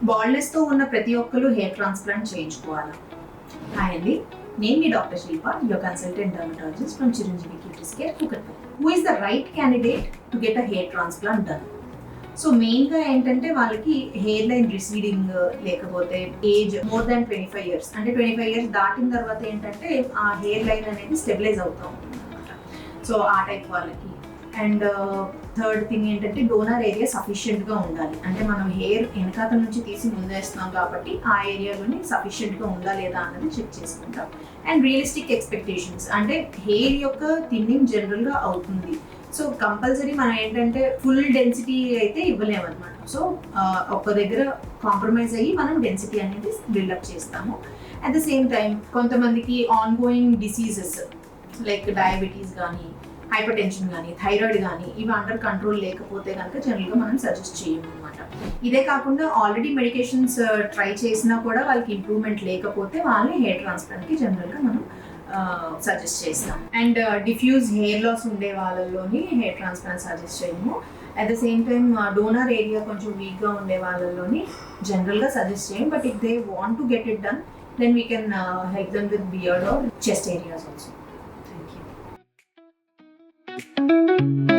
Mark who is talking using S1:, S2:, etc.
S1: బాల్డ్నెస్తో ఉన్న ప్రతి ఒక్కరు హెయిర్ ట్రాన్స్ప్లాంట్ చేయించుకోవాలి. హాయ్ అండి, నేను మీ doctor Shilpa, your consultant dermatologist from Chiranjeevi Cutis Care, Kukatpally. Who is the right candidate to get a hair transplant done? So మెయిన్గా ఏంటంటే వాళ్ళకి హెయిర్ లైన్ రిసీడింగ్, లేకపోతే ఏజ్ మోర్ దాన్ 25 years, అంటే 25 years దాటిన తర్వాత ఏంటంటే ఆ హెయిర్ లైన్ అనేది స్టెబిలైజ్ అవుతూ ఉంటుంది అనమాట. సో ఆ టైప్ వాళ్ళకి. అండ్ థర్డ్ థింగ్ ఏంటంటే డోనర్ ఏరియా సఫిషియెంట్గా ఉండాలి. అంటే మనం హెయిర్ వెనకాత నుంచి తీసి ముందేస్తున్నాం కాబట్టి ఆ ఏరియాలోని సఫిషియెంట్గా ఉందా లేదా అన్నది చెక్ చేసుకుంటాం. అండ్ రియలిస్టిక్ ఎక్స్పెక్టేషన్స్, అంటే హెయిర్ యొక్క థిన్నింగ్ జనరల్గా అవుతుంది. సో కంపల్సరీ మనం ఏంటంటే ఫుల్ డెన్సిటీ అయితే ఇవ్వలేమన్నమాట. సో ఒక దగ్గర కాంప్రమైజ్ అయ్యి మనం డెన్సిటీ అనేది బిల్డప్ చేస్తాము. అట్ ద సేమ్ టైం కొంతమందికి on going diseases like diabetes కానీ, హైపర్ టెన్షన్ కానీ, థైరాయిడ్ కానీ ఇవి అండర్ కంట్రోల్ లేకపోతే కనుక జనరల్గా మనం సజెస్ట్ చేయము అనమాట. ఇదే కాకుండా ఆల్రెడీ మెడికేషన్స్ ట్రై చేసినా కూడా వాళ్ళకి ఇంప్రూవ్మెంట్ లేకపోతే వాళ్ళని హెయిర్ ట్రాన్స్ప్లాంట్కి జనరల్గా మనం సజెస్ట్ చేస్తాం. అండ్ డిఫ్యూజ్ హెయిర్ లాస్ ఉండే వాళ్ళలోని హెయిర్ ట్రాన్స్ప్లాంట్ సజెస్ట్ చేయము. At the same time donor area కొంచెం వీక్గా ఉండే వాళ్ళలోని జనరల్గా సజెస్ట్ చేయం. But if they want to get it done, then we can help them with beard or chest areas also. Thank you.